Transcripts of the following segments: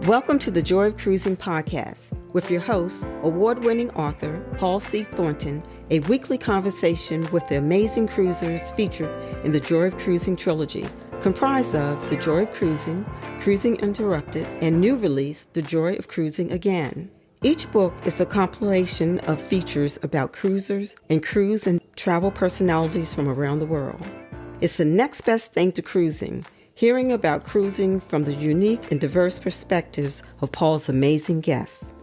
Welcome to the Joy of Cruising Podcast with your host, award-winning author Paul C. Thornton, a weekly conversation with the amazing cruisers featured in the Joy of Cruising trilogy, comprised of The Joy of Cruising, Cruising Interrupted, and new release, The Joy of Cruising Again. Each book is a compilation of features about cruisers and cruise and travel personalities from around the world. It's the next best thing to cruising, hearing about cruising from the unique and diverse perspectives of Paul's amazing guests.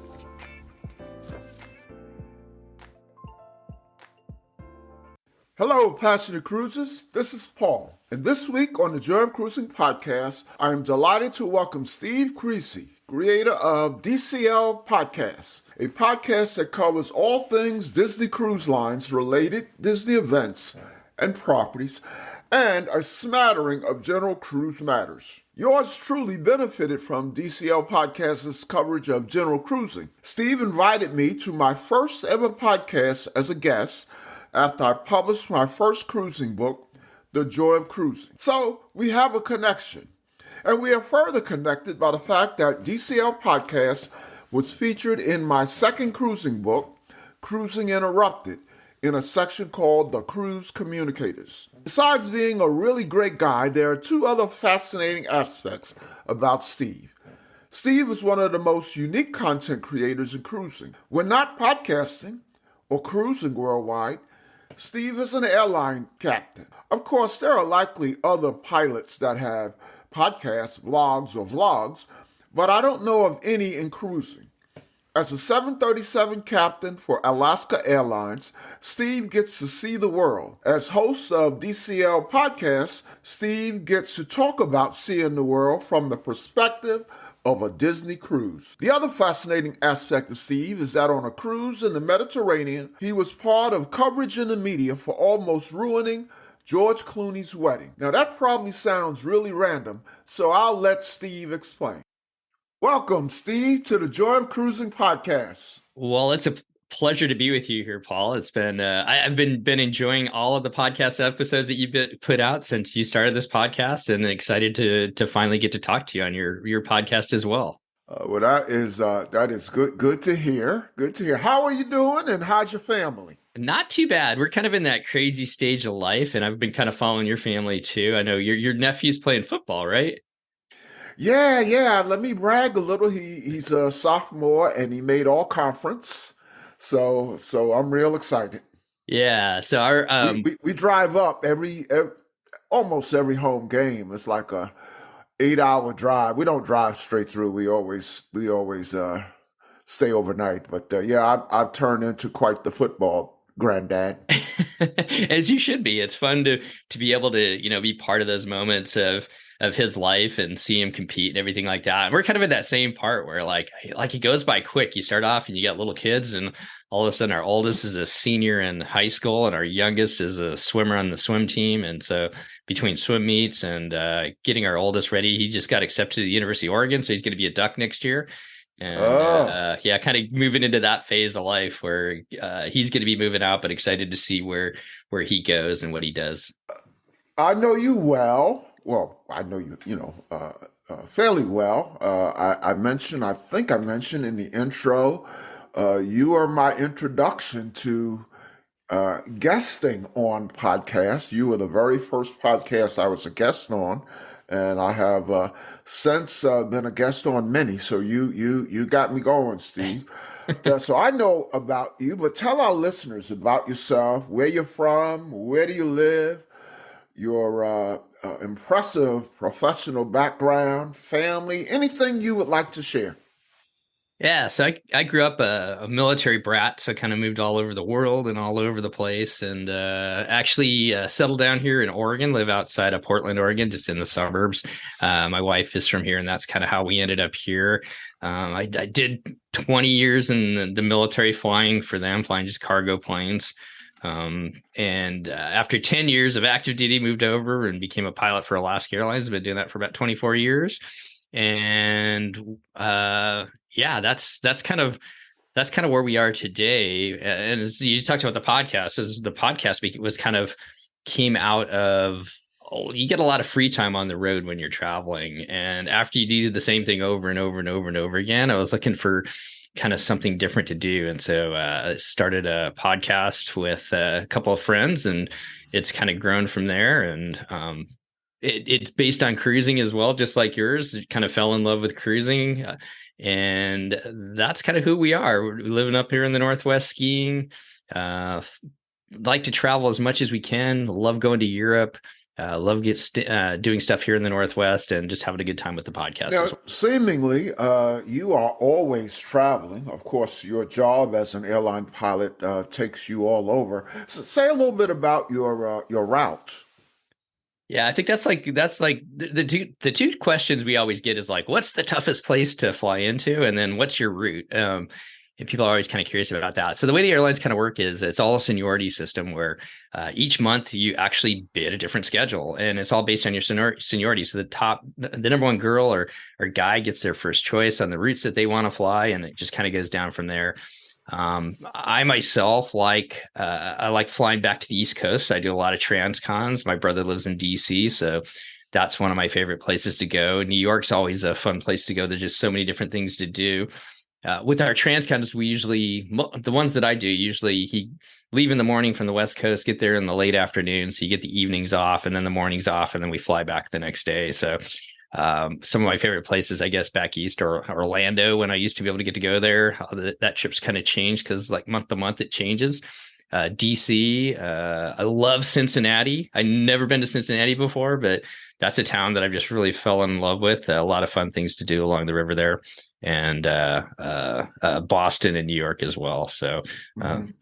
Hello, passionate cruisers. This is Paul. And this week on the Joy of Cruising podcast, I am delighted to welcome Steve Kriese, creator of DCL Podcast, a podcast that covers all things Disney Cruise Lines related Disney events and properties, and a smattering of general cruise matters. Yours truly benefited from DCL Podcast's coverage of general cruising. Steve invited me to my first ever podcast as a guest after I published my first cruising book, The Joy of Cruising. So we have a connection. And we are further connected by the fact that DCL Podcast was featured in my second cruising book, Cruising Interrupted, in a section called the Cruise Communicators. Besides being a really great guy, there are two other fascinating aspects about Steve. Steve is one of the most unique content creators in cruising. When not podcasting or cruising worldwide, Steve is an airline captain. Of course, there are likely other pilots that have podcasts, blogs, or vlogs, but I don't know of any in cruising. As a 737 captain for Alaska Airlines, Steve gets to see the world. As host of DCL Podcast, Steve gets to talk about seeing the world from the perspective of a Disney cruise. The other fascinating aspect of Steve is that on a cruise in the Mediterranean, he was part of coverage in the media for almost ruining George Clooney's wedding. Now that probably sounds really random, so I'll let Steve explain. Welcome, Steve, to the Joy of Cruising podcast. Well, it's a pleasure to be with you here, Paul. It's been I've been enjoying all of the podcast episodes that you've put out since you started this podcast, and excited to finally get to talk to you on your podcast as well. Well, that is good to hear. Good to hear. How are you doing, and how's your family? Not too bad. We're kind of in that crazy stage of life, and I've been kind of following your family too. I know your nephew's playing football, right? Yeah. Let me brag a little. He's a sophomore and he made all conference. So I'm real excited. Yeah. So our we drive up almost every home game. It's like a 8-hour drive. We don't drive straight through. We always stay overnight. But I've turned into quite the football granddad. As you should be. It's fun to be able to, be part of those moments of his life and see him compete and everything like that. And we're kind of in that same part where like it goes by quick. You start off and you got little kids, and all of a sudden our oldest is a senior in high school and our youngest is a swimmer on the swim team. And so between swim meets and getting our oldest ready, he just got accepted to the University of Oregon. So he's going to be a Duck next year. And kind of moving into that phase of life where he's going to be moving out, but excited to see where he goes and what he does. I know you well. Well, I know you, fairly well. I think I mentioned in the intro, you are my introduction to guesting on podcasts. You were the very first podcast I was a guest on, and I have since been a guest on many. So you got me going, Steve. So I know about you, but tell our listeners about yourself, where you're from, where do you live, your impressive professional background, family, anything you would like to share. Yeah, so I grew up a military brat, so kind of moved all over the world and all over the place, and actually settled down here in Oregon, live outside of Portland, Oregon, just in the suburbs. My wife is from here, and that's kind of how we ended up here. I did 20 years in the military flying for them, flying just cargo planes. And after 10 years of active duty, moved over and became a pilot for Alaska Airlines. I've been doing that for about 24 years. And that's kind of where we are today. And as you talked about the podcast, as the podcast was kind of came out of you get a lot of free time on the road when you're traveling. And after you do the same thing over and over and over and over again, I was looking for kind of something different to do. And so I started a podcast with a couple of friends, and it's kind of grown from there. And it's based on cruising as well, just like yours. It kind of fell in love with cruising. And that's kind of who we are. We're living up here in the Northwest skiing. Like to travel as much as we can. Love going to Europe. Love doing stuff here in the Northwest and just having a good time with the podcast. Now, seemingly, you are always traveling. Of course, your job as an airline pilot takes you all over. So say a little bit about your route. Yeah, I think that's like the two questions we always get is like, what's the toughest place to fly into, and then what's your route? And people are always kind of curious about that. So the way the airlines kind of work is it's all a seniority system where each month you actually bid a different schedule, and it's all based on your seniority. So the number one girl or guy gets their first choice on the routes that they want to fly, and it just kind of goes down from there. I myself I like flying back to the East Coast. I do a lot of transcons. My brother lives in DC, so that's one of my favorite places to go. New York's always a fun place to go. There's just so many different things to do. With our transcons, the ones that I do, he leave in the morning from the West Coast, get there in the late afternoon. So you get the evenings off and then the mornings off, and then we fly back the next day. So some of my favorite places, I guess, back east or Orlando, when I used to be able to get to go there. That trip's kind of changed because like month to month it changes. DC, I love Cincinnati. I've never been to Cincinnati before, but that's a town that I've just really fell in love with. A lot of fun things to do along the river there, and Boston and New York as well. So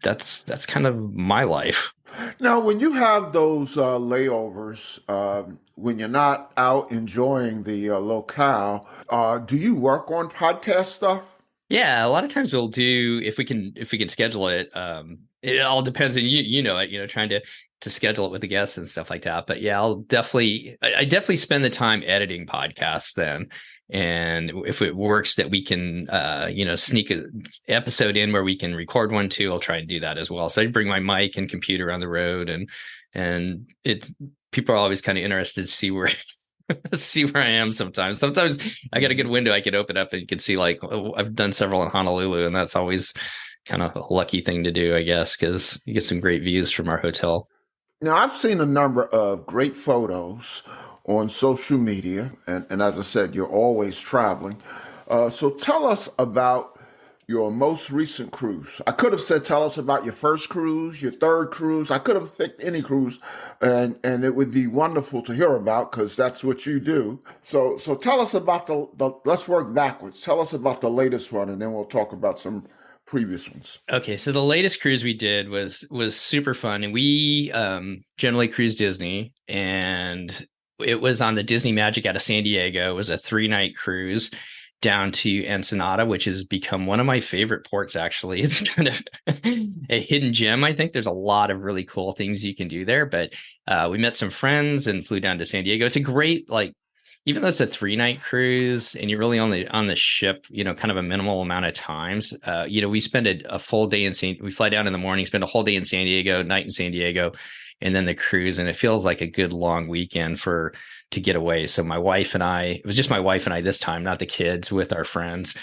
that's kind of my life. Now, when you have those layovers, when you're not out enjoying the locale, do you work on podcast stuff? Yeah, a lot of times we'll do if we can schedule it. It all depends on trying to schedule it with the guests and stuff like that. But yeah, I definitely spend the time editing podcasts then. And if it works that we can, sneak an episode in where we can record one too, I'll try and do that as well. So I bring my mic and computer on the road, and people are always kind of interested to see where I am sometimes. Sometimes I got a good window I can open up and you can see I've done several in Honolulu, and that's always kind of a lucky thing to do, I guess, because you get some great views from our hotel. Now, I've seen a number of great photos on social media, and as I said, you're always traveling. So tell us about your most recent cruise. I could have said tell us about your first cruise, your third cruise. I could have picked any cruise, and it would be wonderful to hear about because that's what you do. So tell us about let's work backwards. Tell us about the latest one, and then we'll talk about some previous ones. Okay, so the latest cruise we did was super fun, and we generally cruise Disney, and it was on the Disney Magic out of San Diego. It was a 3-night cruise down to Ensenada, which has become one of my favorite ports, actually. It's kind of a hidden gem. I think there's a lot of really cool things you can do there, but we met some friends and flew down to San Diego. It's a great, even though it's a 3-night cruise and you're really only on the ship, kind of a minimal amount of times, we spend a full day we fly down in the morning, spend a whole day in San Diego, night in San Diego, and then the cruise. And it feels like a good long weekend to get away. So it was just my wife and I this time, not the kids, with our friends.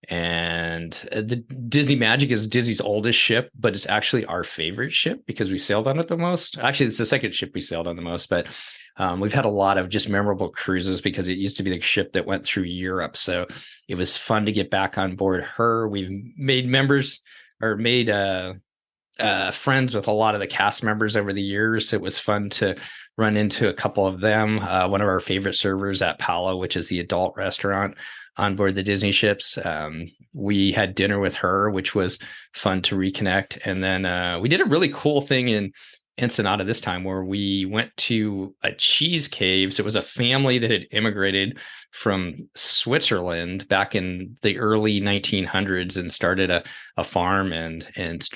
And the Disney Magic is Disney's oldest ship, but it's actually our favorite ship because we sailed on it the most. Actually, it's the second ship we sailed on the most, but we've had a lot of just memorable cruises because it used to be the ship that went through Europe. So it was fun to get back on board her. We've made friends with a lot of the cast members over the years. It was fun to run into a couple of them. One of our favorite servers at Palo, which is the adult restaurant on board the Disney ships. We had dinner with her, which was fun to reconnect. And then we did a really cool thing in Ensenada this time where we went to a cheese cave. So it was a family that had immigrated from Switzerland back in the early 1900s and started a farm and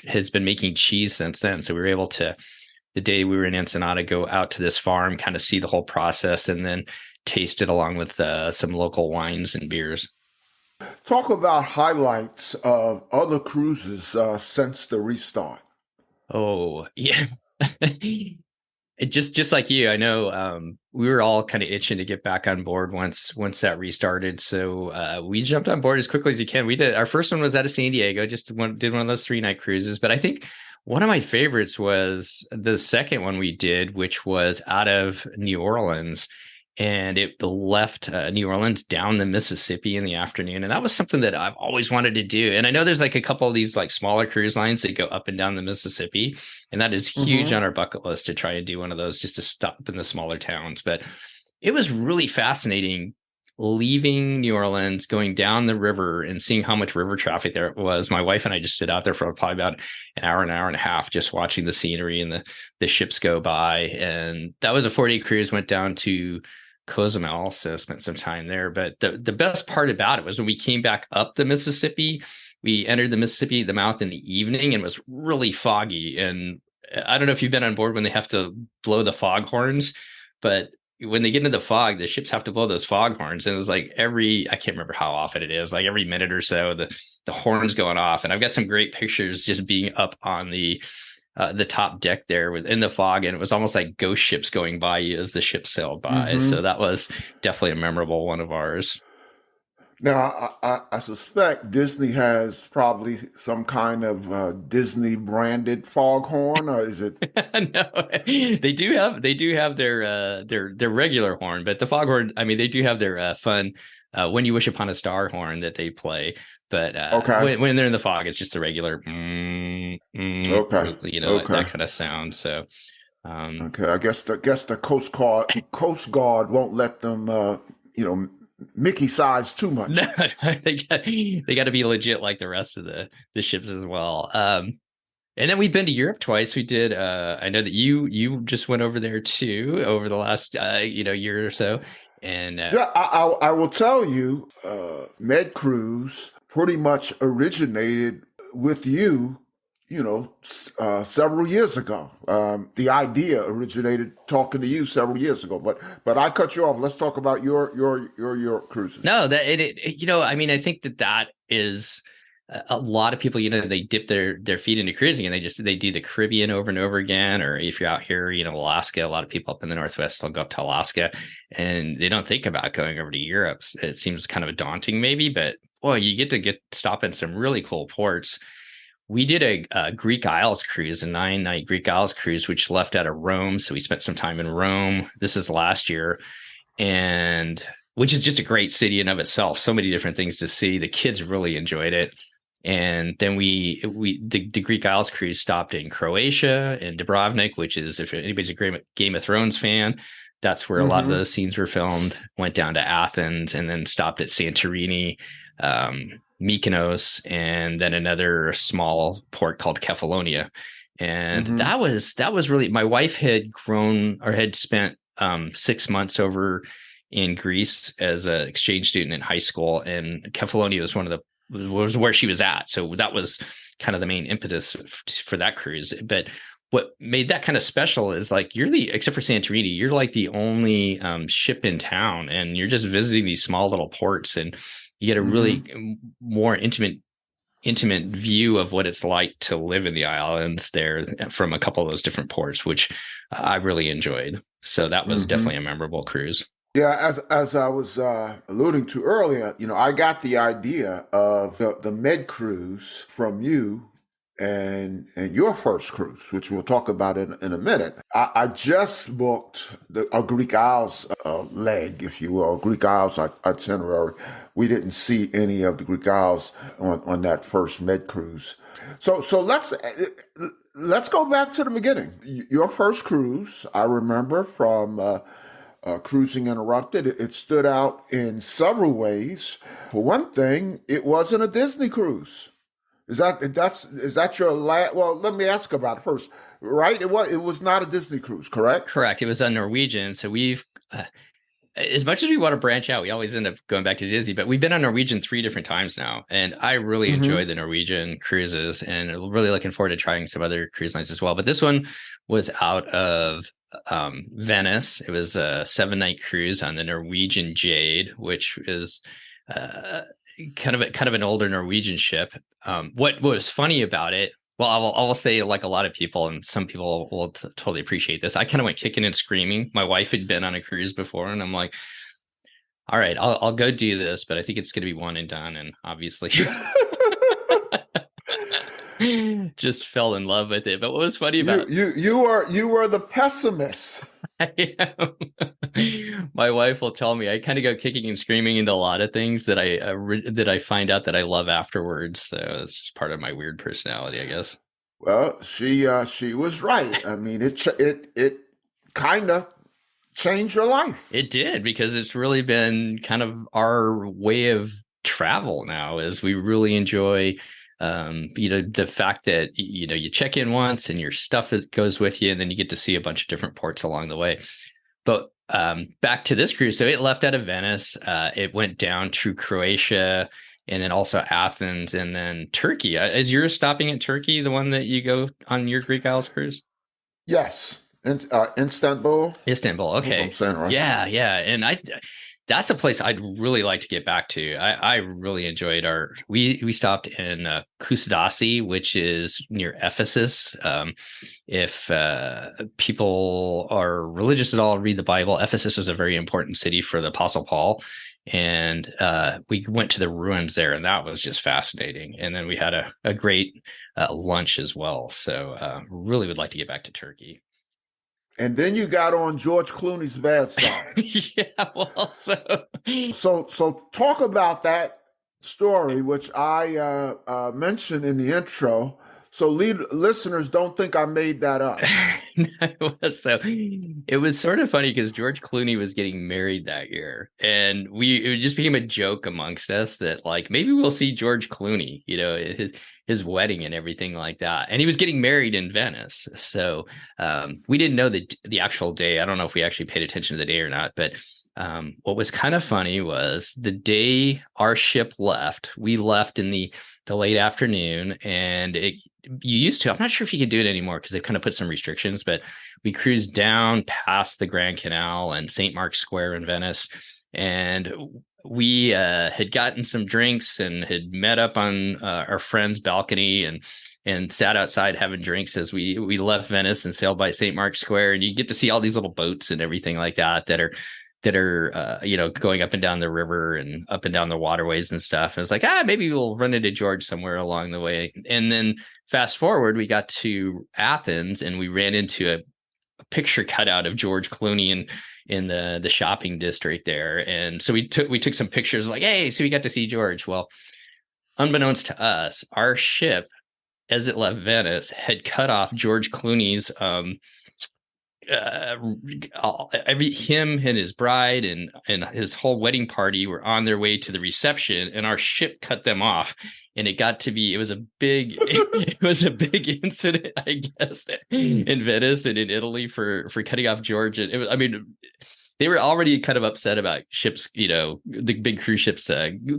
has been making cheese since then. So we were able to, the day we were in Ensenada, go out to this farm, kind of see the whole process, and then taste it along with some local wines and beers. Talk about highlights of other cruises since the restart. Oh, yeah. just like you, I know we were all kind of itching to get back on board once that restarted. So we jumped on board as quickly as you can. We did our first one was out of San Diego, did one of those 3-night cruises. But I think one of my favorites was the second one we did, which was out of New Orleans. And it left New Orleans down the Mississippi in the afternoon. And that was something that I've always wanted to do. And I know there's like a couple of these like smaller cruise lines that go up and down the Mississippi. And that is huge on our bucket list to try and do one of those, just to stop in the smaller towns. But it was really fascinating leaving New Orleans, going down the river and seeing how much river traffic there was. My wife and I just stood out there for probably about an hour and a half, just watching the scenery and the ships go by. And that was a 4-day cruise, went down to Cozumel, so spent some time there. But the best part about it was when we came back up the Mississippi, we entered the Mississippi, the mouth, in the evening, and it was really foggy. And I don't know if you've been on board when they have to blow the fog horns, but when they get into the fog, the ships have to blow those fog horns. And it was like I can't remember how often it is, like every minute or so, the horns going off. And I've got some great pictures just being up on the top deck there in the fog, and it was almost like ghost ships going by you as the ship sailed by. So that was definitely a memorable one of ours. Now, I suspect Disney has probably some kind of Disney branded foghorn, or is it? No, they do have their regular horn, but the foghorn, I mean, they do have their fun "When You Wish Upon a Star" horn that they play. But when they're in the fog, it's just a regular, that kind of sound. So, I guess the Coast Guard won't let them, Mickey size too much. No, they got to be legit like the rest of the ships as well. And then we've been to Europe twice. We did. I know that you just went over there too over the last year or so. And I will tell you, Med Cruise pretty much originated with you, several years ago. The idea originated talking to you several years ago. But I cut you off. Let's talk about your cruises. No, I think that is a lot of people. They dip their feet into cruising and they do the Caribbean over and over again. Or if you're out here, Alaska, a lot of people up in the Northwest will go up to Alaska, and they don't think about going over to Europe. It seems kind of daunting, maybe, but boy, you get to stop in some really cool ports. We did a Greek Isles cruise, a 9-night Greek Isles cruise, which left out of Rome. So we spent some time in Rome. This is last year, and which is just a great city in of itself. So many different things to see. The kids really enjoyed it. And then the Greek Isles cruise stopped in Croatia and Dubrovnik, which is, if anybody's a Game of Thrones fan, that's where a lot of those scenes were filmed. Went down to Athens and then stopped at Santorini, Mykonos, and then another small port called Kefalonia. And that was really, my wife had spent 6 months over in Greece as an exchange student in high school, and Kefalonia was where she was at. So that was kind of the main impetus for that cruise. But what made that kind of special is, like, except for Santorini, you're like the only ship in town, and you're just visiting these small little ports, and you get a really more intimate view of what it's like to live in the islands there from a couple of those different ports, which I really enjoyed. So that was definitely a memorable cruise. Yeah, as I was alluding to earlier, I got the idea of the Med Cruise from you and your first cruise, which we'll talk about in a minute. I just booked a Greek Isles leg, if you will, Greek Isles itinerary. We didn't see any of the Greek Isles on that first Med Cruise. So let's go back to the beginning. Your first cruise, I remember from Cruising Interrupted. It stood out in several ways. For one thing, it wasn't a Disney cruise. Is that your last? Well, let me ask about it first. Right? It was not a Disney cruise, correct? Correct. It was a Norwegian. So we've, as much as we want to branch out, we always end up going back to Disney. But we've been on Norwegian 3 different times now, and I really enjoy the Norwegian cruises, and really looking forward to trying some other cruise lines as well. But this one was out of Venice. It was a 7-night cruise on the Norwegian Jade, which is kind of an older Norwegian ship. What was funny about it Well, I will say, like a lot of people, and some people will totally appreciate this. I kind of went kicking and screaming. My wife had been on a cruise before, and I'm like, all right, I'll go do this, but I think it's going to be one and done. And obviously, just fell in love with it. But what was funny about you were the pessimist. I am. My wife will tell me I kind of go kicking and screaming into a lot of things that I find out that I love afterwards. So it's just part of my weird personality, I guess. Well, she was right. I mean, it kind of changed your life. It did, because it's really been kind of our way of travel now. Is we really enjoy the fact that you check in once and your stuff goes with you, and then you get to see a bunch of different ports along the way. But back to this cruise, so it left out of Venice, it went down through Croatia, and then also Athens, and then Turkey. Is yours stopping at Turkey, the one that you go on your Greek Isles cruise? Yes, Istanbul. Istanbul, okay. I'm saying, right? Yeah, and that's a place I'd really like to get back to. I really enjoyed we stopped in Kousadasi, which is near Ephesus. If people are religious at all, read the Bible. Ephesus was a very important city for the Apostle Paul. And we went to the ruins there, and that was just fascinating. And then we had a great lunch as well. So really would like to get back to Turkey. And then you got on George Clooney's bad side. Yeah, well, so talk about that story, which I mentioned in the intro. So listeners don't think I made that up. It was sort of funny because George Clooney was getting married that year, and it just became a joke amongst us that, like, maybe we'll see George Clooney, his wedding and everything like that. And he was getting married in Venice. So we didn't know the actual day. I don't know if we actually paid attention to the day or not, but what was kind of funny was the day our ship left, we left in the late afternoon, and you used to, I'm not sure if you can do it anymore because they've kind of put some restrictions, but we cruised down past the Grand Canal and St. Mark's Square in Venice. And we had gotten some drinks and had met up on our friend's balcony and sat outside having drinks as we left Venice and sailed by St. Mark's Square. And you get to see all these little boats and everything like that are going up and down the river and up and down the waterways and stuff. And it's like, maybe we'll run into George somewhere along the way. And then fast forward, we got to Athens, and we ran into a picture cutout of George Clooney in the shopping district there. And so we took some pictures, like, hey, so we got to see George. Well, unbeknownst to us, our ship, as it left Venice, had cut off George Clooney's him and his bride and his whole wedding party were on their way to the reception, and our ship cut them off. And it was a big incident, I guess, in Venice and in Italy for cutting off George. And they were already kind of upset about ships, the big cruise ships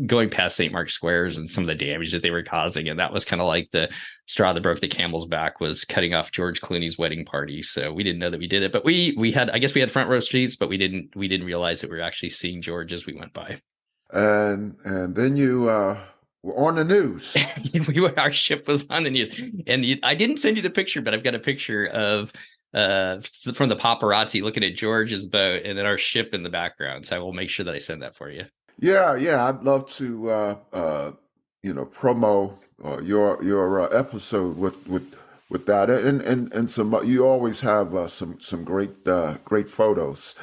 going past St. Mark's Squares and some of the damage that they were causing. And that was kind of like the straw that broke the camel's back, was cutting off George Clooney's wedding party. So we didn't know that we did it, but we had front row seats, but we didn't realize that we were actually seeing George as we went by. And then you were on the news. Our ship was on the news, and I didn't send you the picture, but I've got a picture of from the paparazzi looking at George's boat and then our ship in the background. So I will make sure that I send that for you. Yeah, I'd love to promo your episode with that, and some. You always have some great photos.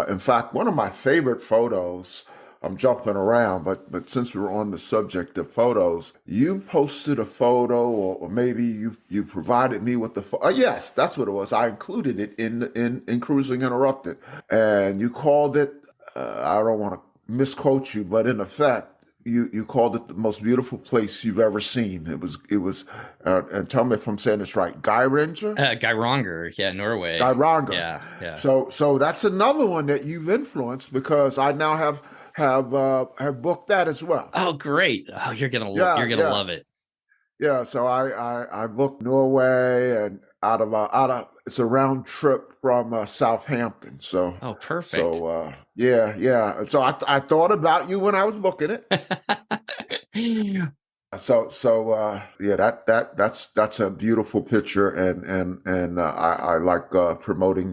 In fact, one of my favorite photos. I'm jumping around, but since we were on the subject of photos, you posted a photo, or maybe you provided me with the photo. Yes, that's what it was. I included it in Cruising Interrupted, and you called it. I don't want to misquote you, but in effect, you called it the most beautiful place you've ever seen. It was, and tell me if I'm saying this right. Geiranger? Geiranger, yeah, Norway. Geiranger, yeah. So that's another one that you've influenced, because I now have booked that as well. Oh, great! Oh, you're gonna love it. Yeah, so I booked Norway, and out of it's a round trip from Southampton. So perfect. So yeah. So I thought about you when I was booking it. Yeah, that's a beautiful picture, and I like promoting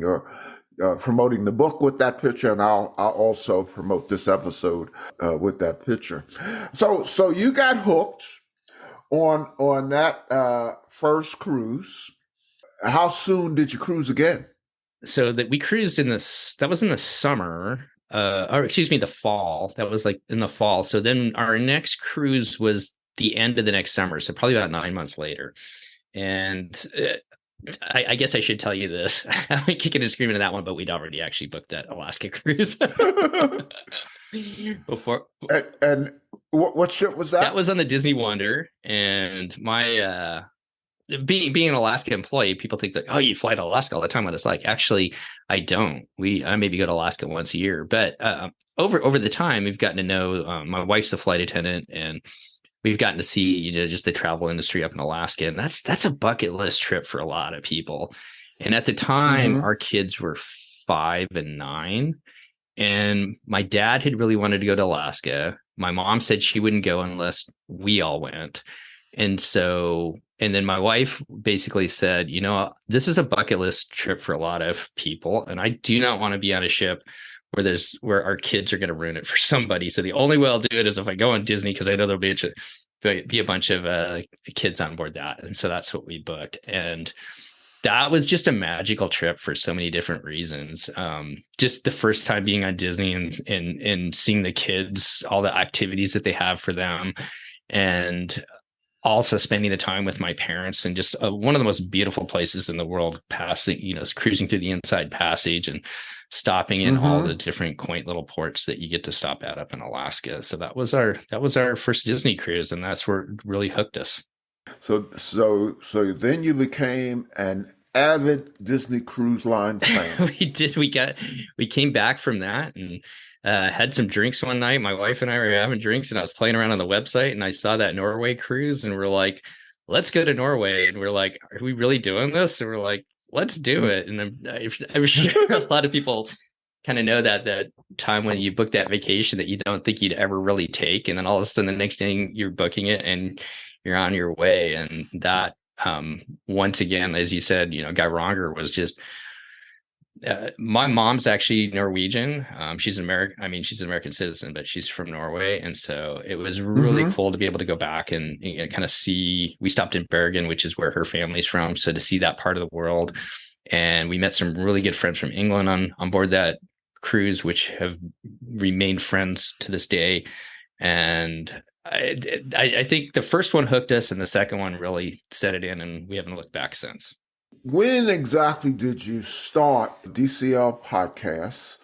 the book with that picture, and I'll also promote this episode with that picture. So you got hooked on that first cruise. How soon did you cruise again? So that we cruised that was in the summer, or excuse me, the fall. That was like in the fall. So then our next cruise was the end of the next summer. So probably about 9 months later. And I guess I should tell you this. I went kicking and screaming to that one, but we'd already actually booked that Alaska cruise before. And what ship was that? That was on the Disney Wonder. And my being an Alaska employee, people think that, oh, you fly to Alaska all the time. What it's like, actually, I don't. I maybe go to Alaska once a year, but over the time, we've gotten to know. My wife's a flight attendant, and we've gotten to see just the travel industry up in Alaska, and that's a bucket list trip for a lot of people. And at the time, our kids were 5 and 9, and my dad had really wanted to go to Alaska. My mom said she wouldn't go unless we all went, and then my wife basically said, this is a bucket list trip for a lot of people, and I do not want to be on a ship where our kids are going to ruin it for somebody. So the only way I'll do it is if I go on Disney, because I know there'll be a bunch of kids on board that. And so that's what we booked. And that was just a magical trip for so many different reasons. Just the first time being on Disney and seeing the kids, all the activities that they have for them, and also spending the time with my parents, and just one of the most beautiful places in the world, cruising through the Inside Passage and stopping in all the different quaint little ports that you get to stop at up in Alaska. So that was our first Disney cruise, and that's where it really hooked us. So then you became an avid Disney Cruise Line fan. We did. We came back from that and had some drinks one night. My wife and I were having drinks, and I was playing around on the website, and I saw that Norway cruise, and we're like, let's go to Norway. And we're like, are we really doing this? And we're like, let's do it. And I'm sure a lot of people kind of know that time when you book that vacation that you don't think you'd ever really take. And then all of a sudden the next day you're booking it and you're on your way. And that, once again, as you said, Guy Ronger was just, my mom's actually Norwegian. She's an American citizen, but she's from Norway. And so it was really cool to be able to go back and kind of see. We stopped in Bergen, which is where her family's from. So to see that part of the world. And we met some really good friends from England on board that cruise, which have remained friends to this day. And I think the first one hooked us, and the second one really set it in, and we haven't looked back since. When exactly did you start DCL Podcast,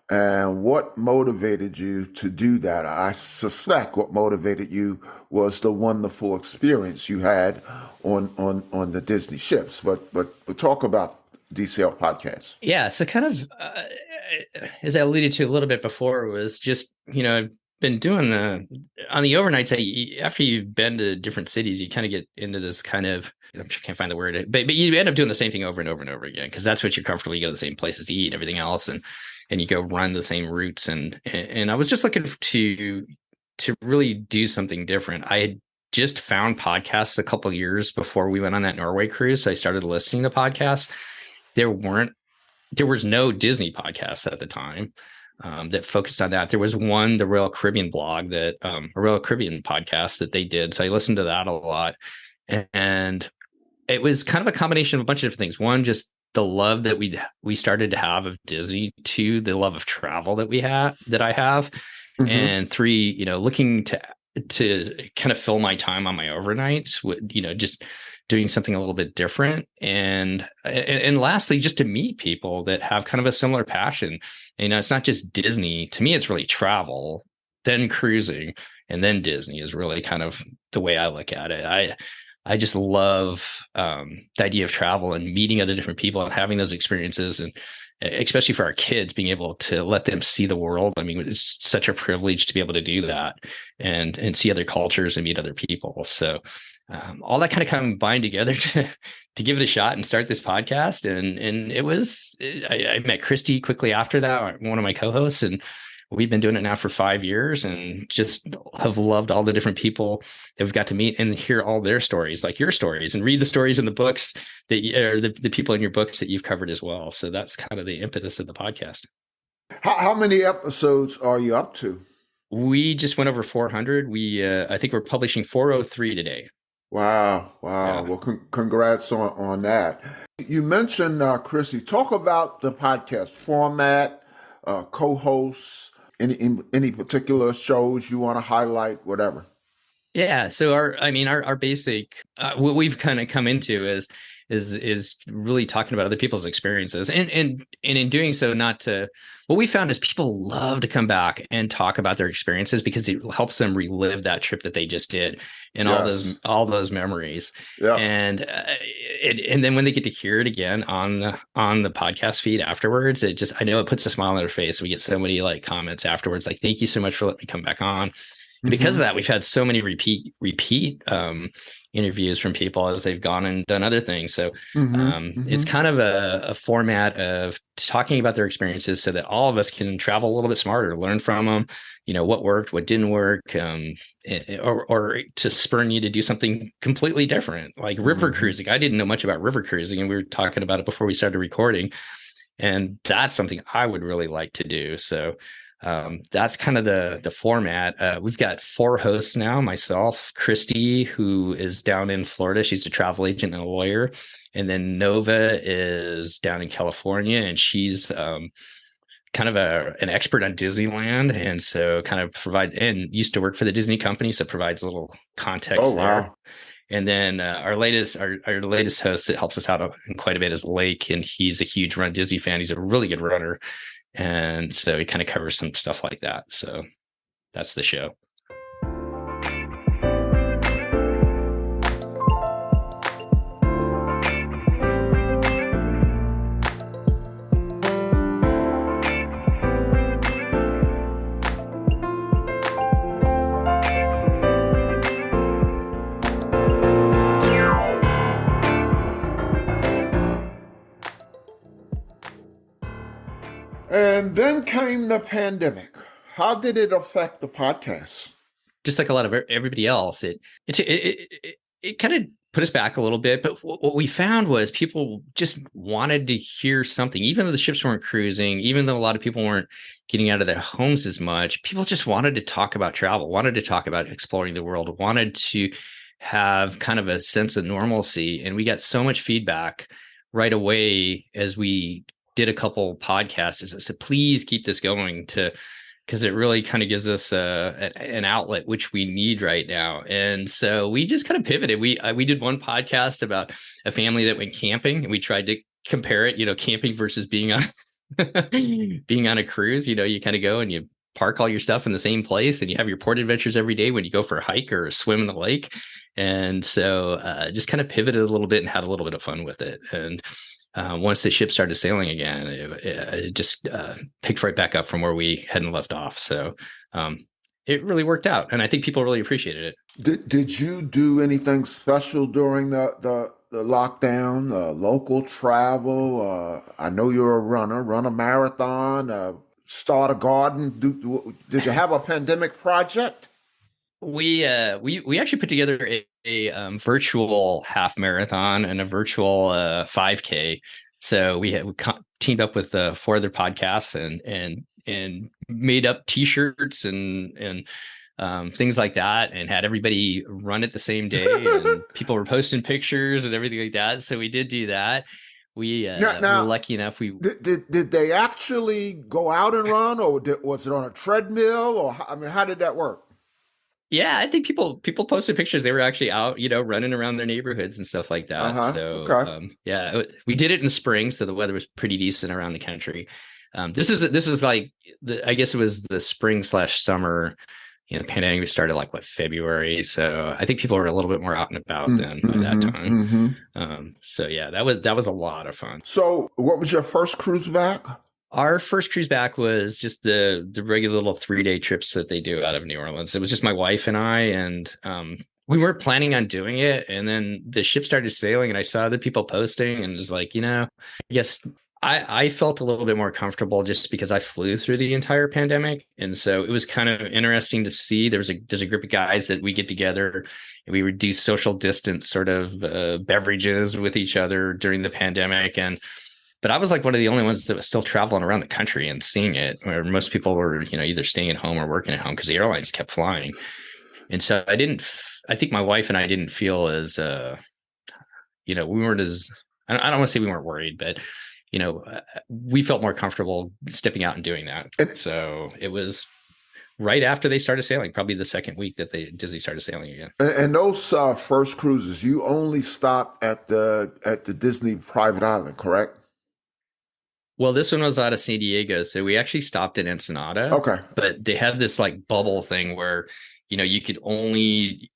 and what motivated you to do that? I suspect what motivated you was the wonderful experience you had on the Disney ships. But talk about DCL Podcast. Yeah, so kind of as I alluded to a little bit before, it was just I've been doing on the overnights. After you've been to different cities, you kind of get into this kind of, I can't find the word, but you end up doing the same thing over and over and over again, because that's what you're comfortable. You go to the same places to eat and everything else, and you go run the same routes. And I was just looking to really do something different. I had just found podcasts a couple of years before we went on that Norway cruise. So I started listening to podcasts. There was no Disney podcasts at the time that focused on that. There was one, the Royal Caribbean blog, a Royal Caribbean podcast that they did. So I listened to that a lot. And it was kind of a combination of a bunch of different things. One, just the love that we started to have of Disney. Two, the love of travel that I have. And three, looking to kind of fill my time on my overnights with, just doing something a little bit different. And lastly, just to meet people that have kind of a similar passion. It's not just Disney. To me, it's really travel, then cruising, and then Disney is really kind of the way I look at it. I just love the idea of travel and meeting other different people and having those experiences, and especially for our kids, being able to let them see the world. I mean, it's such a privilege to be able to do that and see other cultures and meet other people. So all that kind of combined together to give it a shot and start this podcast. And it was, I met Christy quickly after that, one of my co-hosts, and we've been doing it now for 5 years and just have loved all the different people that we've got to meet and hear all their stories, like your stories, and read the stories in the books or the people in your books that you've covered as well. So that's kind of the impetus of the podcast. How many episodes are you up to? We just went over 400. I think we're publishing 403 today. Wow. Yeah. Well, congrats on that. You mentioned, Kriese, talk about the podcast format, co-hosts, any particular shows you want to highlight, whatever. Yeah. So our basic, what we've kind of come into is really talking about other people's experiences, and in doing so, what we found is people love to come back and talk about their experiences because it helps them relive that trip that they just did and all those memories. Yeah. And then when they get to hear it again on the podcast feed afterwards, I know it puts a smile on their face. We get so many like comments afterwards, like, thank you so much for letting me come back on. And because of that, we've had so many repeat interviews from people as they've gone and done other things. So it's kind of a format of talking about their experiences so that all of us can travel a little bit smarter, learn from them, what worked, what didn't work, or to spur you to do something completely different, like river cruising. I didn't know much about river cruising, and we were talking about it before we started recording. And that's something I would really like to do. So that's kind of the format. We've got 4 hosts now, myself, Christy, who is down in Florida. She's a travel agent and a lawyer. And then Nova is down in California, and she's kind of an expert on Disneyland. And so kind of used to work for the Disney company. So provides a little context there. Wow. And then our latest host that helps us out in quite a bit is Lake, and he's a huge Run Disney fan. He's a really good runner. And so he kind of covers some stuff like that. So that's the show. And then came the pandemic. How did it affect the podcast? Just like a lot of everybody else, it kind of put us back a little bit. But what we found was people just wanted to hear something, even though the ships weren't cruising, even though a lot of people weren't getting out of their homes as much. People just wanted to talk about travel, wanted to talk about exploring the world, wanted to have kind of a sense of normalcy. And we got so much feedback right away as we did a couple podcasts. I said, please keep this going because it really kind of gives us an outlet, which we need right now. And so we just kind of pivoted. We did one podcast about a family that went camping, and we tried to compare it, camping versus being on being on a cruise. You kind of go and you park all your stuff in the same place, and you have your port adventures every day when you go for a hike or a swim in the lake. And so just kind of pivoted a little bit and had a little bit of fun with it. And once the ship started sailing again, it just picked right back up from where we hadn't left off. So it really worked out, and I think people really appreciated it. Did you do anything special during the lockdown? Local travel? I know you're a runner. Run a marathon. Start a garden. Did you have a pandemic project? We actually put together a virtual half marathon and a virtual 5K. So we teamed up with 4 other podcasts and made up T-shirts and things like that, and had everybody run it the same day. And people were posting pictures and everything like that. So we did do that. We were lucky enough. Did they actually go out and run, or was it on a treadmill, or how did that work? Yeah, I think people posted pictures. They were actually out, running around their neighborhoods and stuff like that. So, okay. We did it in spring, so the weather was pretty decent around the country. This is like I guess it was the spring/summer. Pandemic started like February, so I think people were a little bit more out and about then by that time. So yeah, that was a lot of fun. So, what was your first cruise back? Our first cruise back was just the regular little 3-day trips that they do out of New Orleans. It was just my wife and I, and we weren't planning on doing it. And then the ship started sailing, and I saw other people posting, and was like, I guess I felt a little bit more comfortable just because I flew through the entire pandemic. And so it was kind of interesting to see there's a group of guys that we get together and we would do social distance sort of beverages with each other during the pandemic. But I was like one of the only ones that was still traveling around the country and seeing it, where most people were, either staying at home or working at home because the airlines kept flying. And so I think my wife and I didn't feel as, we weren't as, I don't want to say we weren't worried, but we felt more comfortable stepping out and doing that. And so it was right after they started sailing, probably the second week that Disney started sailing again. And those first cruises, you only stopped at the Disney private island, correct? Well, this one was out of San Diego, so we actually stopped in Ensenada. Okay. But they have this like bubble thing where they only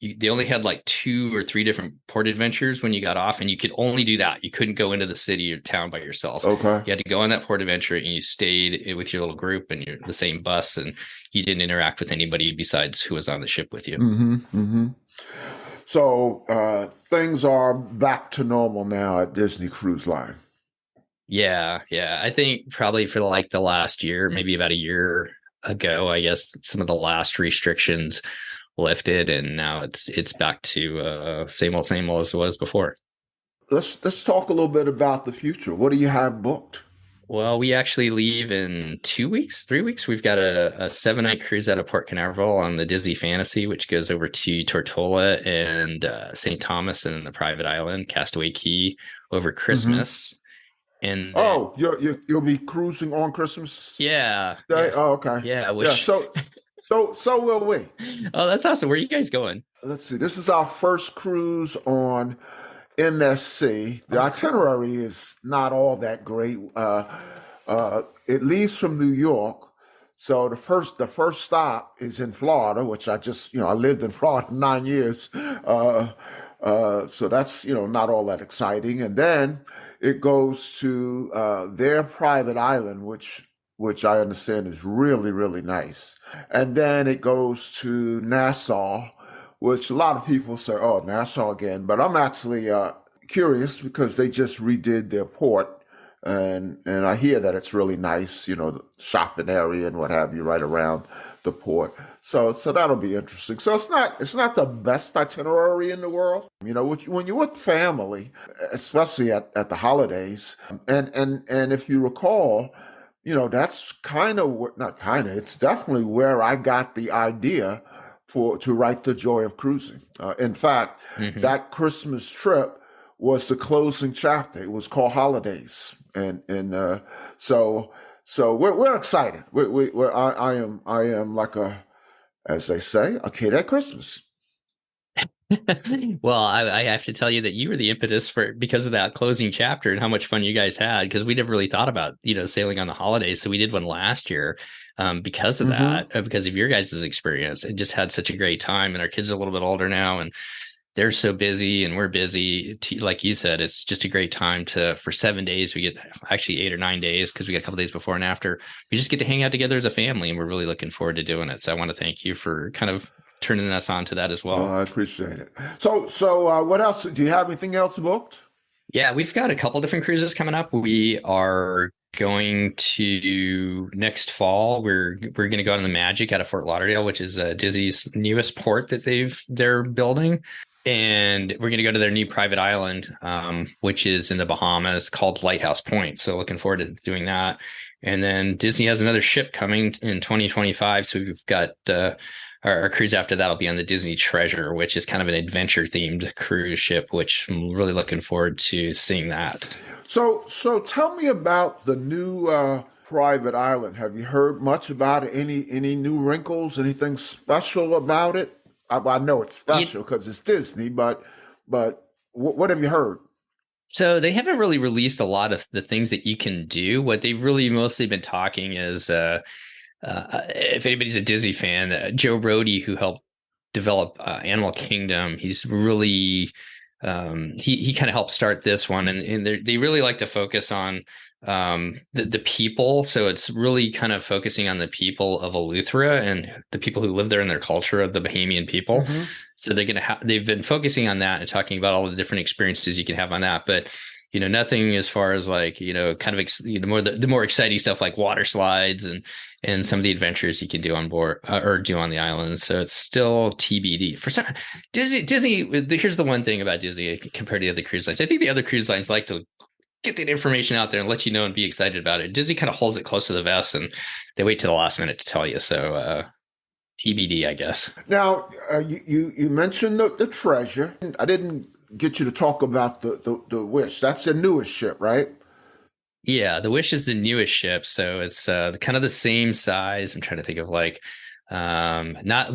had like 2 or 3 different port adventures when you got off, and you could only do that. You couldn't go into the city or town by yourself. Okay. You had to go on that port adventure, and you stayed with your little group and the same bus, and you didn't interact with anybody besides who was on the ship with you. Mm-hmm, mm-hmm. So things are back to normal now at Disney Cruise Line. Yeah. I think probably for like the last year, maybe about a year ago, I guess some of the last restrictions lifted, and now it's back to same old as it was before. Let's talk a little bit about the future. What do you have booked? Well, we actually leave in 3 weeks. We've got a 7-night cruise out of Port Canaveral on the Disney Fantasy, which goes over to Tortola and St. Thomas and the private island, Castaway Cay, over Christmas. Mm-hmm. And you'll be cruising on Christmas Day? Yeah. Oh, okay. Yeah. So will we. Oh, that's awesome. Where are you guys going? Let's see. This is our first cruise on MSC. The itinerary is not all that great. It leaves from New York. So the first stop is in Florida, which I lived in Florida 9 years. So that's, not all that exciting. And then it goes to their private island, which I understand is really, really nice. And then it goes to Nassau, which a lot of people say, oh, Nassau again. But I'm actually curious because they just redid their port. And I hear that it's really nice, the shopping area and what have you right around the port. So that'll be interesting. So it's not the best itinerary in the world. When you're with family, especially at the holidays, and if you recall, that's it's definitely where I got the idea to write The Joy of Cruising. In fact, mm-hmm. that Christmas trip was the closing chapter. It was called Holidays, and so we're excited. I am like as they say, a kid at Christmas. Well, I have to tell you that you were the impetus because of that closing chapter and how much fun you guys had, because we never really thought about, sailing on the holidays. So we did one last year because of that, because of your guys' experience, and just had such a great time. And our kids are a little bit older now, and they're so busy and we're busy. Like you said, it's just a great time for 7 days. We get actually 8 or 9 days because we got a couple days before and after. We just get to hang out together as a family, and we're really looking forward to doing it. So I want to thank you for kind of turning us on to that as well. I appreciate it. So what else? Do you have anything else booked? Yeah, we've got a couple different cruises coming up. We are going to next fall. We're going to go on the Magic out of Fort Lauderdale, which is Disney's newest port that they're building. And we're going to go to their new private island, which is in the Bahamas, called Lighthouse Point. So looking forward to doing that. And then Disney has another ship coming in 2025. So we've got our cruise after that will be on the Disney Treasure, which is kind of an adventure themed cruise ship, which I'm really looking forward to seeing that. So tell me about the new private island. Have you heard much about it? Any new wrinkles? Anything special about it? I know it's special because it's Disney, but what have you heard? So they haven't really released a lot of the things that you can do. What they've really mostly been talking is, if anybody's a Disney fan, Joe Brody, who helped develop Animal Kingdom, he's really he kind of helped start this one, and they really like to focus on the people. So it's really kind of focusing on the people of Eleuthera and the people who live there and their culture of the Bahamian people. Mm-hmm. So they've been focusing on that and talking about all the different experiences you can have on that. But nothing as far as like, kind of, more the more exciting stuff like water slides and some of the adventures you can do on board or do on the island. So it's still TBD. For some Disney, here's the one thing about Disney compared to the other cruise lines. I think the other cruise lines like to get that information out there and let you know and be excited about it. Disney kind of holds it close to the vest and they wait to the last minute to tell you. So TBD, I guess. Now, you mentioned the treasure. I didn't get you to talk about the Wish. That's the newest ship, right? Yeah, the Wish is the newest ship, so it's kind of the same size. I'm trying to think of like not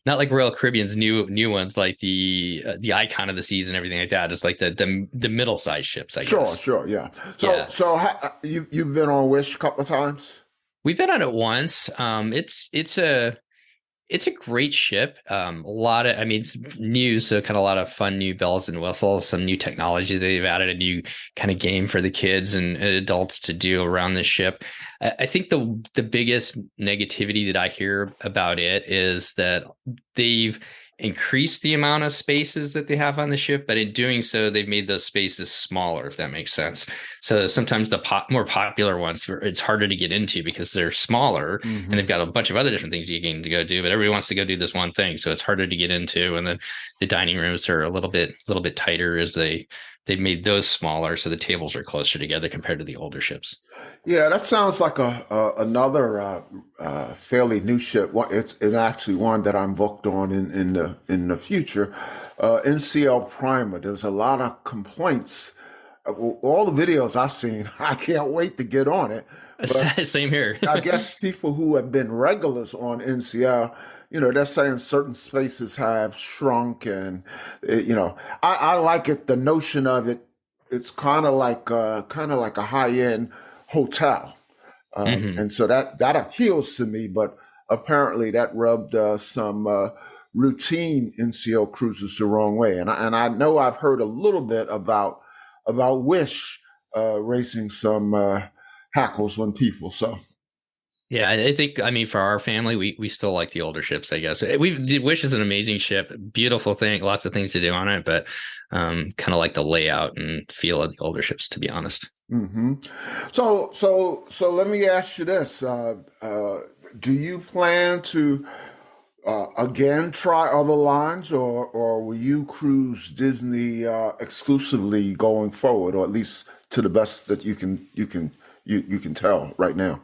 like Royal Caribbean's new ones, like the Icon of the Seas and everything like that. It's like the middle size ships, I guess. Sure, yeah. Yeah. So you've been on Wish a couple of times? We've been on it once. It's a great ship. It's new, so kind of a lot of fun new bells and whistles, some new technology. They've added a new kind of game for the kids and adults to do around this ship. I think the biggest negativity that I hear about it is that they've increased the amount of spaces that they have on the ship, but in doing so, they've made those spaces smaller, if that makes sense. So sometimes the more popular ones, it's harder to get into because they're smaller and they've got a bunch of other different things you can go do, but everybody wants to go do this one thing. So it's harder to get into. And then the dining rooms are a little bit tighter as they've made those smaller. So the tables are closer together compared to the older ships. Yeah, that sounds like another fairly new ship. It's actually one that I'm booked on in the future. NCL Primer. There's a lot of complaints. All the videos I've seen, I can't wait to get on it. But same here. I guess people who have been regulars on NCL, they're saying certain spaces have shrunk, and I like it. The notion of it, it's kind of like a high-end hotel, and so that appeals to me. But apparently, that rubbed some routine NCL cruises the wrong way, and I know I've heard a little bit about Wish raising some hackles on people. So. Yeah, I think, for our family, we still like the older ships, I guess. Wish is an amazing ship, beautiful thing, lots of things to do on it, but kind of like the layout and feel of the older ships, to be honest. Mm-hmm. So let me ask you this. Do you plan to again try other lines, or will you cruise Disney exclusively going forward, or at least to the best that you can tell right now?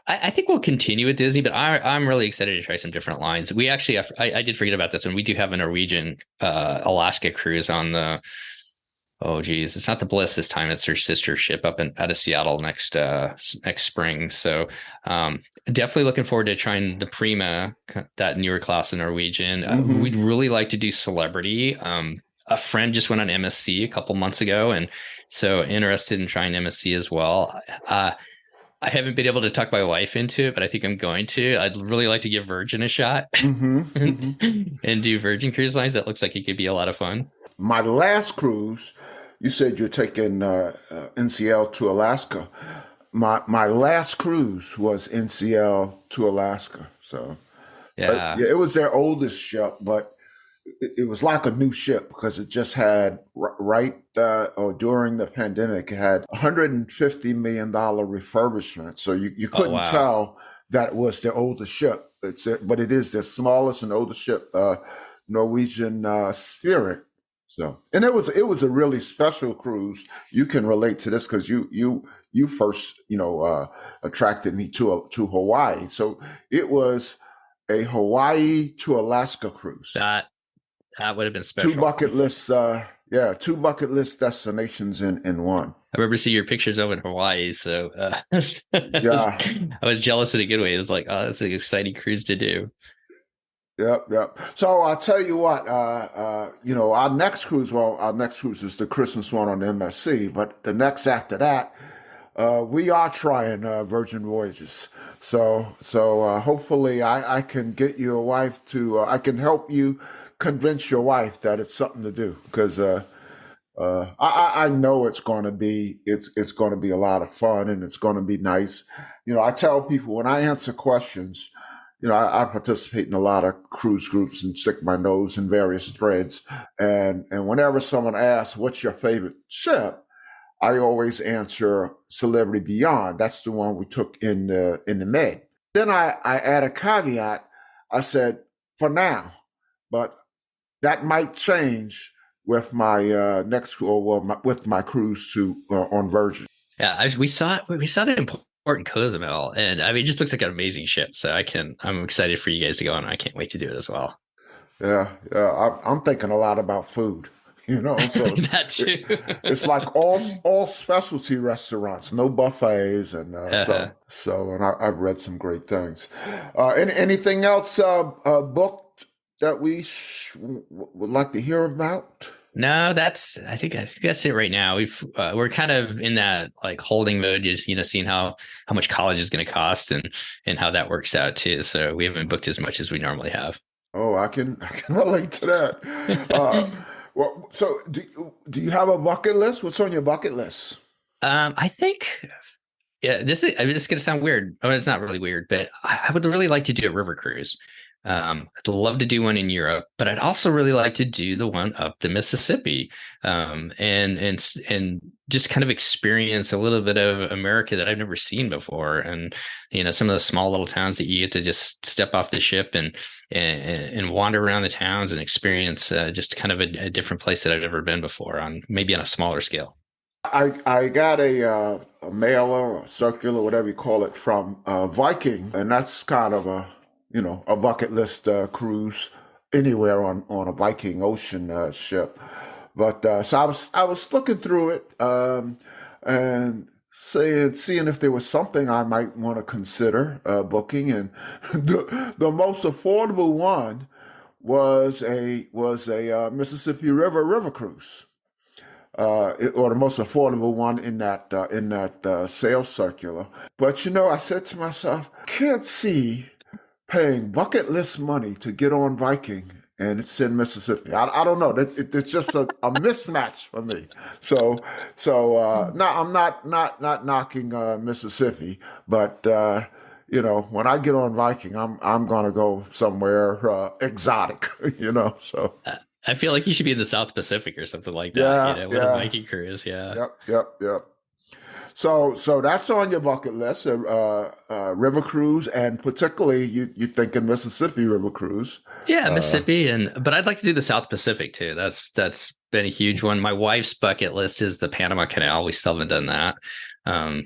I think we'll continue with Disney, but I'm really excited to try some different lines. We actually, I did forget about this one. We do have a Norwegian Alaska cruise on the, it's not the Bliss this time. It's their sister ship up out of Seattle next spring. So definitely looking forward to trying the Prima, that newer class of Norwegian. We'd really like to do Celebrity. A friend just went on MSC a couple months ago, and so interested in trying MSC as well. I haven't been able to talk my wife into it, but I think I'm going to. I'd really like to give Virgin a shot and do Virgin Cruise Lines. That looks like it could be a lot of fun. My last cruise, you said you're taking NCL to Alaska. My last cruise was NCL to Alaska. So yeah, it was their oldest ship, but it was like a new ship because it just had during the pandemic, it had $150 million refurbishment. So you couldn't tell that it was their oldest ship. But it is their smallest and oldest ship, Norwegian Spirit. So, and it was a really special cruise. You can relate to this because you first attracted me to Hawaii. So it was a Hawaii to Alaska cruise. That would have been special. Two bucket list destinations in one. I remember seeing your pictures of in Hawaii, so yeah, I was jealous in a good way. It was like, oh, that's an exciting cruise to do. Yep. So I'll tell you what, our next cruise is the Christmas one on MSC, but the next after that, we are trying Virgin Voyages. So hopefully I can get your wife I can help you convince your wife that it's something to do, because I know it's going to be a lot of fun, and it's going to be nice. I tell people when I answer questions, I participate in a lot of cruise groups and stick my nose in various threads, and whenever someone asks what's your favorite ship, I always answer Celebrity Beyond. That's the one we took in the Med. Then I add a caveat. I said, for now, but that might change with my next with my cruise to on Virgin. Yeah, we saw it in Port Cozumel, and I mean, it just looks like an amazing ship. So I'm excited for you guys to go on. I can't wait to do it as well. Yeah. I'm thinking a lot about food. So That too. It's like all specialty restaurants, no buffets, and and I've read some great things. Anything else booked that we would like to hear about? No, I think that's it right now. We're kind of in that like holding mode, just seeing how much college is going to cost and how that works out too. So we haven't booked as much as we normally have. Oh, I can relate to that. Well, so do you have a bucket list? What's on your bucket list? I think, yeah, this is going to sound weird. Oh, it's not really weird, but I would really like to do a river cruise. I'd love to do one in Europe, but I'd also really like to do the one up the Mississippi, and just kind of experience a little bit of America that I've never seen before, and some of the small little towns that you get to just step off the ship and wander around the towns and experience just kind of a different place that I've never been before, maybe on a smaller scale. I got a mailer, a circular, whatever you call it, from Viking, and that's kind of a bucket list cruise anywhere on a Viking Ocean ship. But so I was looking through it and seeing if there was something I might want to consider booking. And the most affordable one was a Mississippi River cruise. Or the most affordable one in that sales circular. But I said to myself, can't see paying bucket list money to get on Viking, and it's in Mississippi. I don't know. It's just a mismatch for me. So no, I'm not knocking Mississippi, but when I get on Viking, I'm gonna go somewhere exotic. So. I feel like you should be in the South Pacific or something like that. With a Viking cruise. Yeah. Yep. So that's on your bucket list, river cruise, and particularly you thinking Mississippi river cruise. Yeah, Mississippi, but I'd like to do the South Pacific too. That's been a huge one. My wife's bucket list is the Panama Canal. We still haven't done that.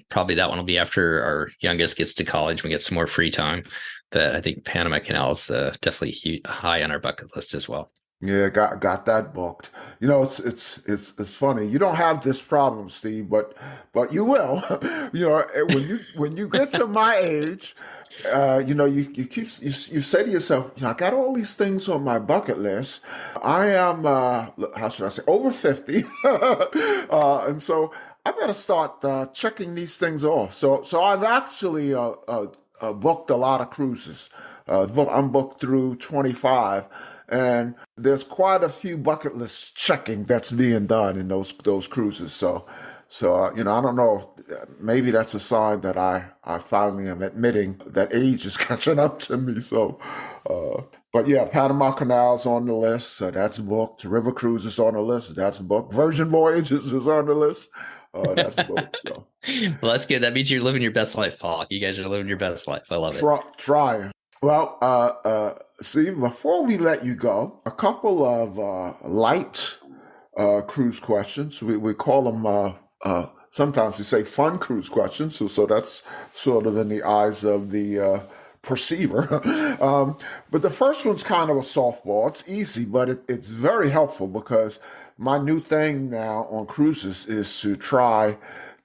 Probably that one will be after our youngest gets to college. We get some more free time. But I think Panama Canal is definitely high on our bucket list as well. Yeah, got that booked. It's funny. You don't have this problem, Steve, but you will. When you get to my age, you say to yourself, I got all these things on my bucket list. I am how should I say, over 50, and so I better start checking these things off. So I've actually booked a lot of cruises. I'm booked through 25. And there's quite a few bucket list checking that's being done in those cruises. So I don't know. Maybe that's a sign that I finally am admitting that age is catching up to me. So, but yeah, Panama Canal's on the list. So that's booked. River cruises on the list. That's booked. Virgin Voyages is on the list. That's booked. So. Well, that's good. That means you're living your best life, Paul. You guys are living your best life. I love it. Trying. Well, Steve, before we let you go, a couple of light cruise questions. We call them, sometimes we say fun cruise questions. So that's sort of in the eyes of the perceiver. But the first one's kind of a softball. It's easy, but it's very helpful because my new thing now on cruises is to try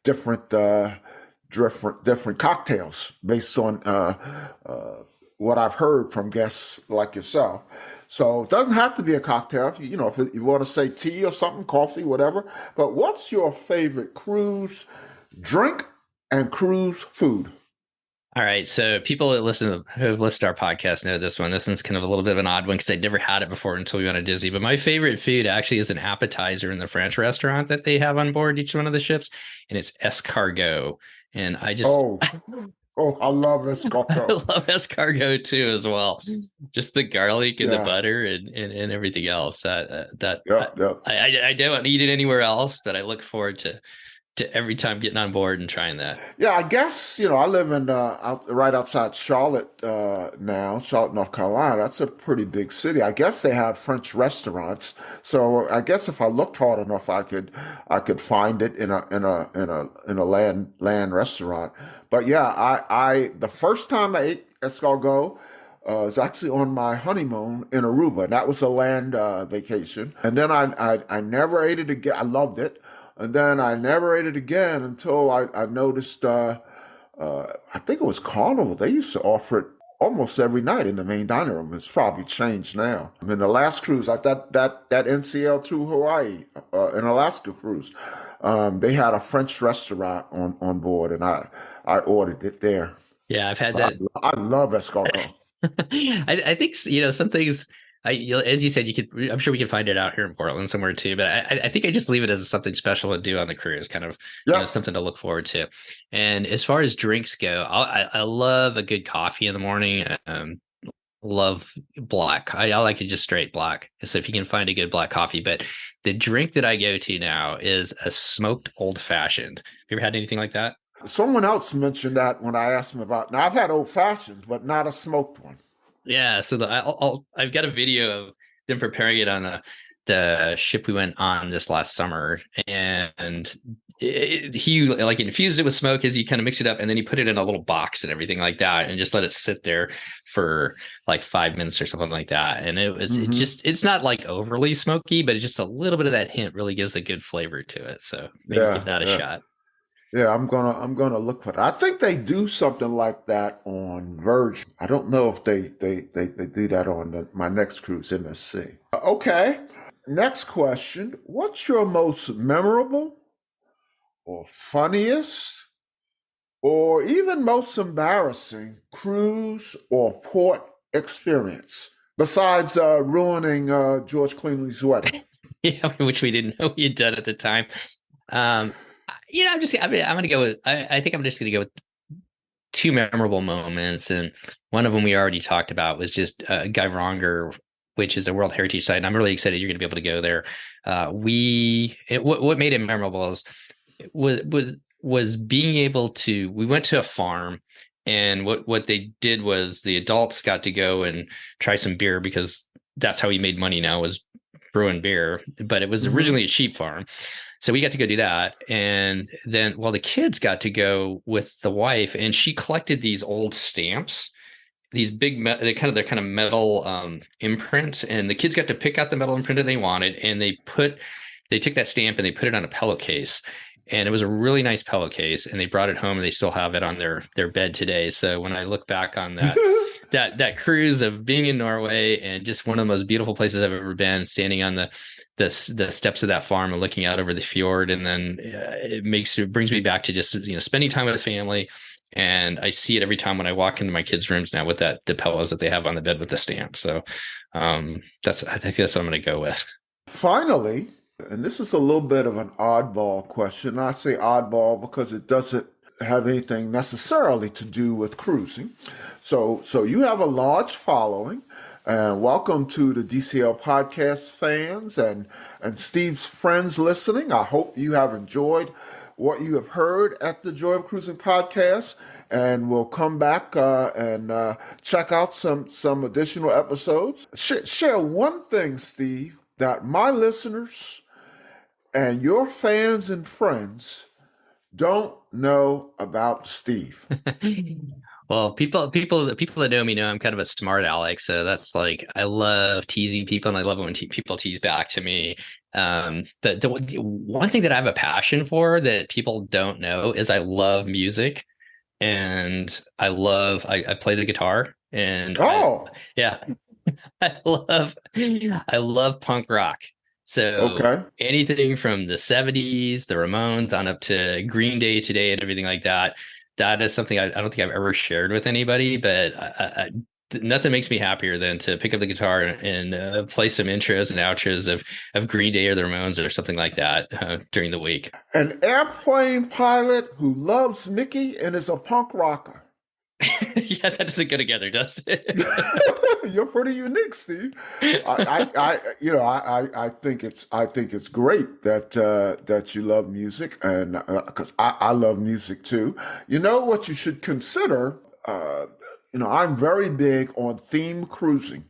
different cocktails based on what I've heard from guests like yourself. So it doesn't have to be a cocktail. If you want to say tea or something, coffee, whatever. But what's your favorite cruise drink and cruise food? All right. So people who have listened to our podcast know this one. This one's kind of a little bit of an odd one because I'd never had it before until we went to Disney. But my favorite food actually is an appetizer in the French restaurant that they have on board each one of the ships. And it's escargot. And I just... Oh, I love escargot. I love escargot too, as well. Just the garlic and the butter and everything else. I don't eat it anywhere else, but I look forward to to every time getting on board and trying that. Yeah, I guess, I live in right outside Charlotte now, Charlotte, North Carolina. That's a pretty big city. I guess they have French restaurants. So I guess if I looked hard enough, I could find it in a land restaurant. But yeah, I the first time I ate escargot was actually on my honeymoon in Aruba. That was a land vacation, and then I never ate it again. I loved it. And then I never ate it again until I noticed, I think it was Carnival. They used to offer it almost every night in the main dining room. It's probably changed now. I mean, the last cruise, like that NCL to Hawaii, an Alaska cruise, they had a French restaurant on board, and I ordered it there. Yeah, I've had that. I love escargot. I think, some things, as you said, I'm sure we can find it out here in Portland somewhere too, but I think I just leave it as something special to do on the cruise, kind of, something to look forward to. And as far as drinks go, I love a good coffee in the morning. Love black. I like it just straight black. So if you can find a good black coffee, but the drink that I go to now is a smoked old fashioned. Have you ever had anything like that? Someone else mentioned that when I asked them about. Now I've had old fashions, but not a smoked one. Yeah, so I've got a video of them preparing it on the ship we went on this last summer, and he like infused it with smoke as he kind of mixed it up, and then he put it in a little box and everything like that, and just let it sit there for like 5 minutes or something like that. And it was it's not like overly smoky, but it's just a little bit of that hint really gives a good flavor to it. So maybe give that a shot. Yeah, I'm gonna look for that. I think they do something like that on Virgin. I don't know if they do that on my next cruise, MSC. Okay, next question. What's your most memorable or funniest or even most embarrassing cruise or port experience besides ruining George Clooney's wedding? Yeah, which we didn't know he had done at the time. I'm going to go with, I think I'm just going to go with two memorable moments. And one of them we already talked about was just Geiranger, which is a World Heritage Site. And I'm really excited you're going to be able to go there. What made it memorable was being able to, we went to a farm, and what they did was the adults got to go and try some beer, because that's how he made money now, was brewing beer, but it was originally a sheep farm. So we got to go do that. And then, the kids got to go with the wife, and she collected these old stamps, these big, they're kind of metal imprints. And the kids got to pick out the metal imprint that they wanted. And they took that stamp and they put it on a pillowcase. And it was a really nice pillowcase. And they brought it home, and they still have it on their bed today. So when I look back on that, that cruise of being in Norway, and just one of the most beautiful places I've ever been, standing on the steps of that farm and looking out over the fjord, and then it brings me back to just spending time with the family. And I see it every time when I walk into my kids' rooms now with the pillows that they have on the bed with the stamp. So I think that's what I'm going to go with. Finally, and this is a little bit of an oddball question. I say oddball because it doesn't have anything necessarily to do with cruising. So you have a large following. And welcome to the DCL Podcast fans and Steve's friends listening. I hope you have enjoyed what you have heard at the Joy of Cruising Podcast, and we'll come back and check out some additional episodes. Share one thing, Steve, that my listeners and your fans and friends don't know about Steve. Well, people that know me know I'm kind of a smart aleck, so that's like, I love teasing people, and I love it when people tease back to me. The one thing that I have a passion for that people don't know is I love music, and I play the guitar, and I love punk rock. So anything from the 70s, the Ramones, on up to Green Day today, and everything like that. That is something I don't think I've ever shared with anybody, but nothing makes me happier than to pick up the guitar and play some intros and outros of Green Day or the Ramones or something like that during the week. An airplane pilot who loves Mickey and is a punk rocker. Yeah, that doesn't go together, does it? You're pretty unique, Steve. I think it's great that you love music, and because I love music too. You know what you should consider. I'm very big on theme cruising,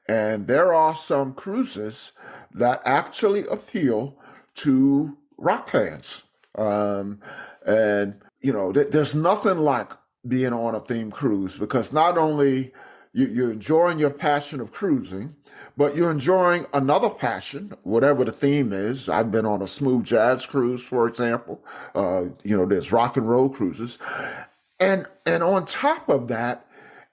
and there are some cruises that actually appeal to rock fans. There's nothing like being on a theme cruise, because not only you're enjoying your passion of cruising, but you're enjoying another passion, whatever the theme is. I've been on a smooth jazz cruise, for example. There's rock and roll cruises. And on top of that,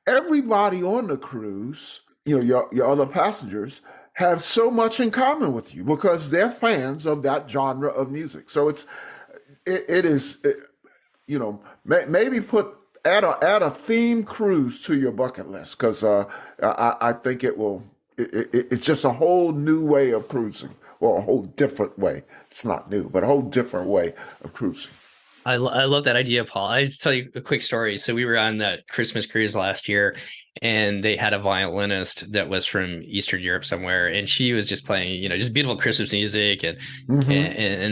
everybody on the cruise, your other passengers, have so much in common with you because they're fans of that genre of music. So maybe add a theme cruise to your bucket list, because I think it's just a whole new way of cruising, or a whole different way. It's not new, but a whole different way of cruising. I love that idea, Paul. I'll tell you a quick story. So we were on that Christmas cruise last year, and they had a violinist that was from Eastern Europe somewhere, and she was just playing, just beautiful Christmas music and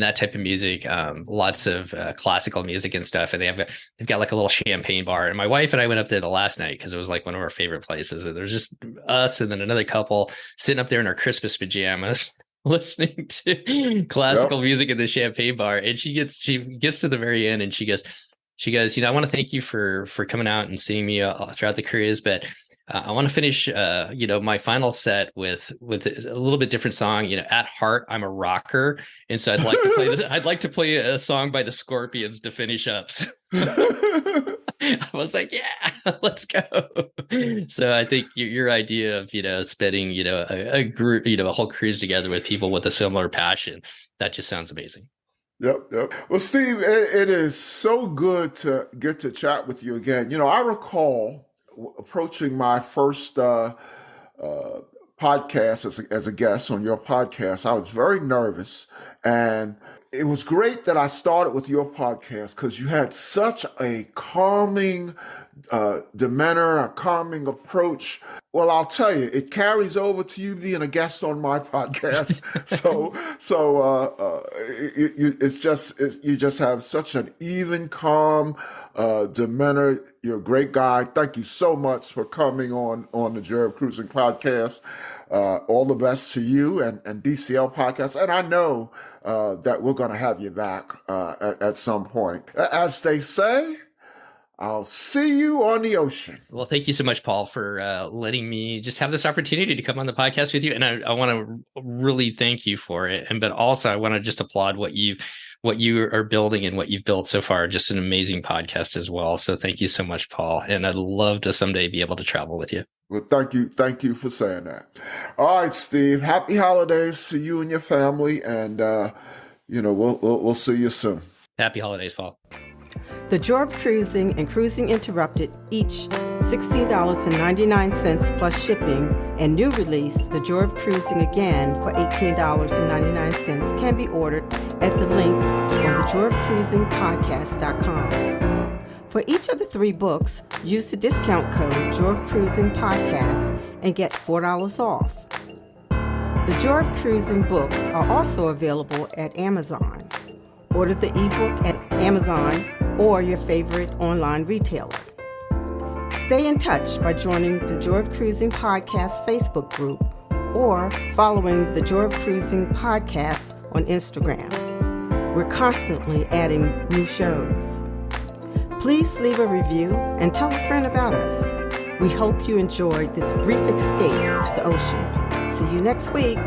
that type of music, lots of classical music and stuff. And they've got like a little champagne bar. And my wife and I went up there the last night because it was like one of our favorite places. And there's just us and then another couple sitting up there in our Christmas pajamas, listening to classical music in the champagne bar. And she gets to the very end and she goes, I want to thank you for coming out and seeing me throughout the cruise, but I want to finish my final set with a little bit different song. At heart, I'm a rocker, and so I'd like to play this. I'd like to play a song by the Scorpions to finish up. I was like, yeah, let's go. So I think your idea of spending a group, a whole cruise together with people with a similar passion, that just sounds amazing. Yep. Well, Steve, it is so good to get to chat with you again. I recall approaching my first podcast as a guest on your podcast. I was very nervous, and it was great that I started with your podcast because you had such a calming demeanor, a calming approach. Well, I'll tell you, it carries over to you being a guest on my podcast. You just have such an even, calm demeanor. You're a great guy. Thank you so much for coming on the Joy of Cruising podcast. All the best to you and DCL Podcast. And I know that we're going to have you back at some point. As they say, I'll see you on the ocean. Well, thank you so much, Paul, for letting me just have this opportunity to come on the podcast with you. And I want to really thank you for it. But also I want to just applaud what you are building and what you've built so far. Just an amazing podcast as well. So thank you so much, Paul. And I'd love to someday be able to travel with you. Well, thank you for saying that. All right, Steve. Happy holidays to you and your family, and we'll see you soon. Happy holidays, Paul. The Joy of Cruising and Cruising Interrupted, each $16.99 plus shipping, and new release, The Joy of Cruising Again for $18.99, can be ordered at the link on thejoyofcruisingpodcast.com. For each of the 3 books, use the discount code Joy of Cruising Podcast and get $4 off. The Joy of Cruising books are also available at Amazon. Order the ebook at Amazon or your favorite online retailer. Stay in touch by joining the Joy of Cruising Podcast Facebook group or following the Joy of Cruising Podcast on Instagram. We're constantly adding new shows. Please leave a review and tell a friend about us. We hope you enjoyed this brief escape to the ocean. See you next week.